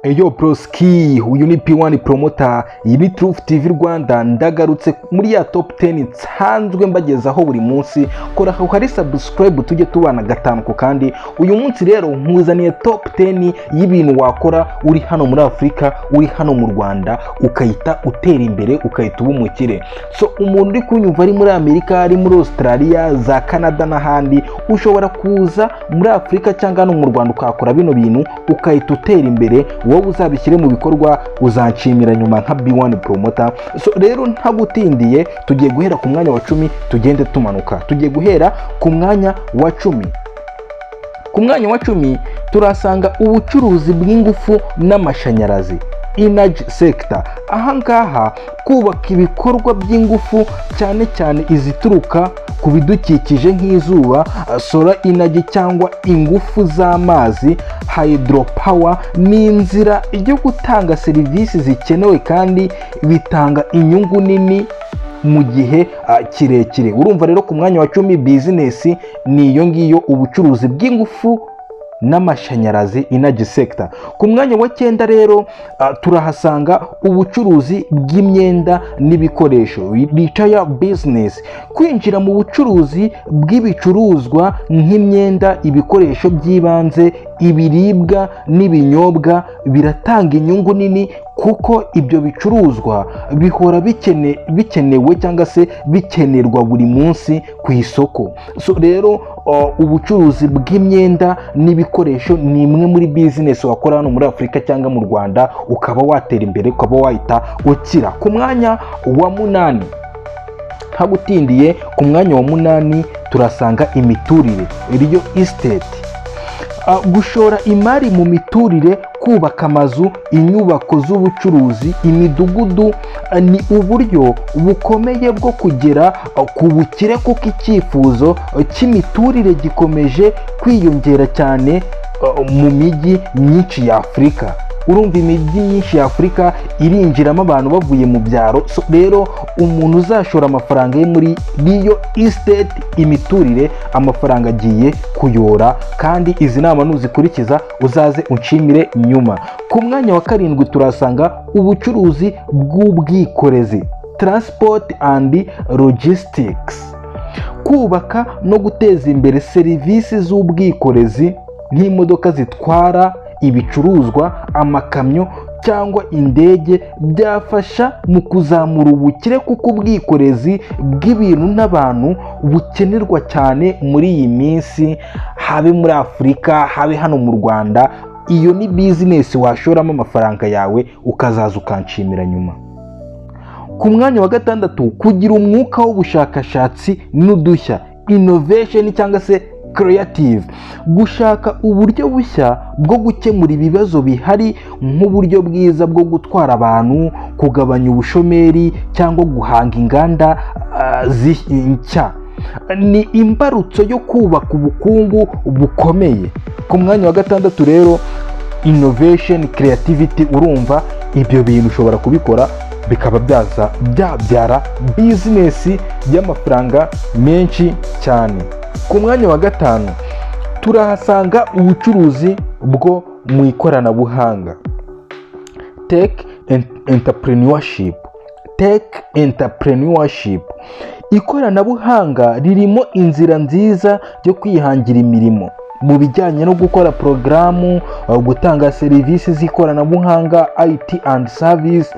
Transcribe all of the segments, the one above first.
Eyo broski, uyu ni P1 Promoter, iyi ni Truth TV Rwanda. Ndagarutse muri ya top 10 nsanzwe mbagezaho buri munsi. Kora aho hari subscribe tujye tubana gatanu ku kandi. Uyu munsi rero nkuzaniye top 10 y'ibintu wakora uri hano muri Afrika, uri hano mu Rwanda, ukahita utera imbere, ukahita uba umukire. So umuntu uri kunyumva ari muri Amerika, ari muri Australia, za Canada n'ahandi, ushobora kuza muri Afrika cyangwa no mu Rwanda ukakora bino bintu ukahita utera imbere. Wowe uzabishyire mu bikorwa uzanshimira nyuma nka B1 Promoter. So rero ntagutindiye, tugiye guhera ku mwanya wa 10 tugende tumanuka. Tugiye guhera ku mwanya wa 10. Ku mwanya wa 10 turasanga ubucuruzi bw'ingufu n'amashanyarazi, energy sector. Aha ngaha kubaka ibikorwa by'ingufu cyane cyane izituruka ku bidukikije nk'izuba, solar energy cyangwa ingufu z'amazi, hydropower, ni inzira yo gutanga serivisi zikenewe kandi bitanga inyungu nini mu gihe kirekire. Urumva rero ku mwanya wa 10 business ni iyo ngiyo, ubucuruzi bw'ingufu n'amashanyarazi, energy sector. Ku mwanya wa 9 rero turahasanga ubucuruzi bw'imyenda n'ibikoresho, retail business. Kwinjira mu bucuruzi bw'ibicuruzwa nk'imyenda, ibikoresho by'ibanze, ibiribwa n'ibinyobwa biratanga inyungu nini, kuko ibyo bicuruzwa bihora bikenewe cyangwa se bikenerwa buri munsi ku isoko. So rero ubucuruzi bw'imyenda n'ibikoresho ni imwe muri business wakora hano muri Afrika cyangwa mu Rwanda, ukaba watera imbere, ukaba wahita ukira. Ku mwanya wa 8 hagutindiye, ku mwanya wa 8 turasanga imiturire, real estate. Gushora imari mu miturire, kubaka amazu, inyubako z'ubucuruzi, imidugudu, ni uburyo bukomeye bwo kugera ku bukire, kuko icyifuzo cy'imiturire gikomeje kwiyongera cyane mu mijyi myinshi ya Afrika. Urumva imijyi myinshi ya Afrika irinjiramo abantu bavuye mu byaro. So rero umuntu uzashora amafaranga ye muri real estate, imiturire, amafaranga agiye kuyora, kandi izi nama nuzikurikiza uzaze unshimire nyuma. Ku mwanya wa 7 turasanga ubucuruzi bw'ubwikorezi, transport and logistics. Kubaka no guteza imbere serivisi z'ubwikorezi nk'imodoka zitwara ibicuruzwa, amakamyo cyangwa indege, byafasha mu kuzamura ubukire, kuko ubwikorezi bw'ibintu n'abantu bukenerwa cyane muri iyi minsi, habe muri Afrika, habe hano mu Rwanda. Iyo ni business washoramo amafaranga yawe ukazaza ukanshimira nyuma. Ku mwanya wa 6 kugira umwuka w'ubushakashatsi n'udushya, innovation cyangwa se creative. Gushaka uburyo bushya bwo gukemura ibibazo bihari, nk'uburyo bwiza bwo gutwara abantu, kugabanya ubushomeri cyangwa guhanga inganda nshya, ni imbarutso yo kubaka ubukungu bukomeye. Ku mwanya wa 6 rero innovation, creativity. Urumva ibyo bintu ushobora kubikora bikaba byabyara business y'amafaranga menshi cyane. Ku mwanya wa 5 turahasanga ubucuruzi bwo mu ikoranabuhanga, tech entrepreneurship. Tech entrepreneurship, ikoranabuhanga ririmo inzira nziza yo kwihangira imirimo mu bijyanye no gukora porogaramu, gutanga serivisi z'ikoranabuhanga, IT and service,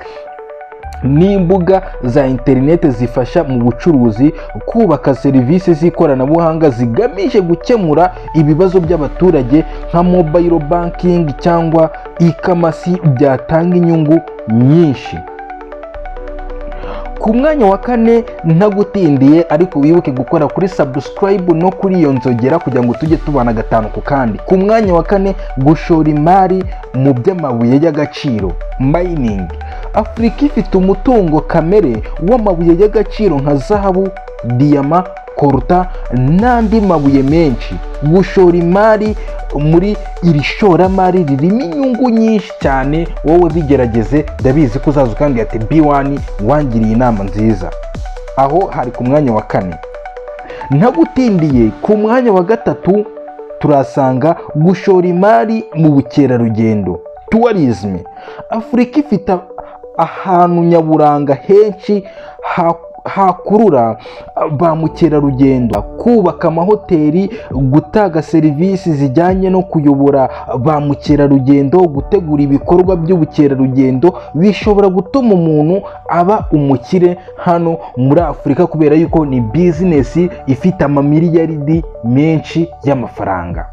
n'imbuga za interineti zifasha mu bucuruzi, kubaka serivisi z'ikoranabuhanga zigamije gukemura ibibazo by'abaturage nka mobile banking cyangwa e-commerce, byatanga inyungu nyinshi. Ku mwanya wa 4 ntagutindiye, ariko wibuke gukora kuri subscribe no kuri iyo nzogera kugira ngo tujye tubana gatanu ku kandi. Ku mwanya wa 4 gushora imari mu by'amabuye y'agaciro, mining. Afrika ifite umutungo kamere w'amabuye y'agaciro nka zahabu, diyama, koruta n'andi mabuye menshi. Gushora imari muri iri shoramari ririmo inyungu nyinshi cyane. Wowe bigerageze, ndabizi ko uzaza kandi ati B1 wangiriye inama nziza. Aho hari ku mwanya wa 4. Ntagutindiye, ku mwanya wa 3 turasanga gushora imari mu bukerarugendo, tourism. Afurika ifite ahantu nyaburanga henshi hakurura ba mukerarugendo, kubaka amahoteli, gutanga serivisi zijyanye no kuyobora ba mukerarugendo, gutegura ibikorwa by'ubukerarugendo bishobora gutuma umuntu aba umukire hano muri Afurika, kubera yuko ni bizinesi ifite amamiliyaridi menshi y'amafaranga.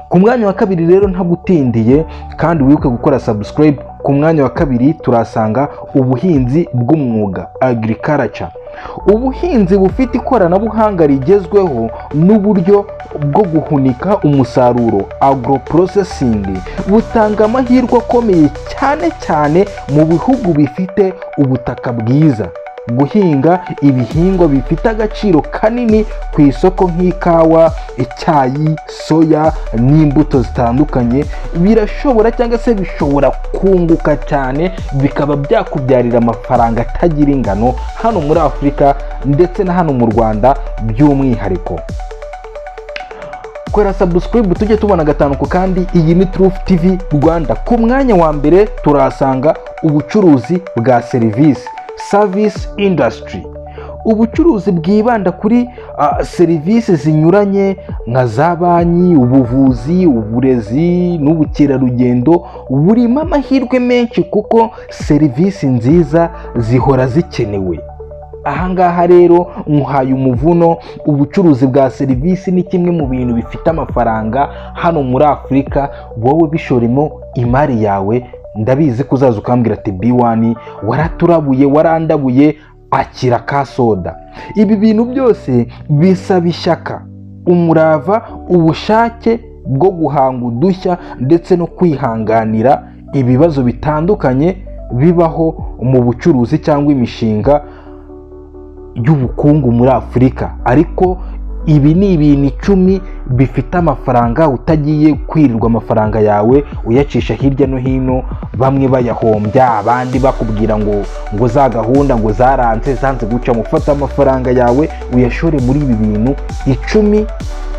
Ku mwanya wa kabiri rero ntagutindiye kandi wibuke gukora subscribe, ku mwanya wa kabiri turasanga ubuhinzi bw'umwuga agriculture. Ubuhinzi bufite ikoranabuhanga rigezweho n'uburyo bwo guhunika umusaruro agroprocessing butanga amahirwe akomeye cyane cyane mu bihugu bifite ubutaka bwiza. Guhinga ibihingwa bifite agaciro kanini ku isoko nk'ikawa, icyayi, soya n'imbuto zitandukanye birashobora cyangwa se bishobora kunguka cyane, bikaba byakubyarira amafaranga atagira ingano hano muri Afurika ndetse na hano mu Rwanda by'umwihariko. Kora subscribe tujye tubona gatanu ku kandi. Iyi ni Truth TV Rwanda. Ku mwanya wa mbere turasanga ubucuruzi bwa serivisi, service industry. Ubucuruzi bwibanda kuri serivisi zinyuranye nka za banki, ubuvuzi, uburezi n'ubukerarugendo burimo amahirwe menshi kuko serivisi nziza zihora zikenewe. Ahangaha rero muhaye umuvuno, ubucuruzi bwa serivisi ni kimwe mu bintu bifite amafaranga hano muri Afurika. Wowe bishoremo imari yawe, ndabizi ko uzaza ukambwira ati B1 waraturabuye, warandabuye, akira ka soda. Ibi bintu byose bisaba ishyaka, umurava, ubushake bwo guhanga udushya ndetse no kwihanganira ibibazo bitandukanye bibaho mu bucuruzi cyangwa imishinga y'ubukungu muri Afurika. Ariko ibi ni ibintu 10 bifite amafaranga utagiye kwirirwa amafaranga yawe uyacisha hirya no hino, bamwe bayahombya, abandi bakubwira ngo za gahunda ngo zanze guca. Mufata amafaranga yawe uyashore muri ibi bintu 10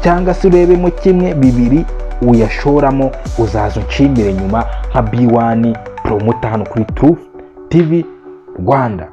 cyangwa se urebemo 1, 2 uyashoramo, uzaza unshimire nyuma nka B1 promoter hano kuri Truth TV Rwanda.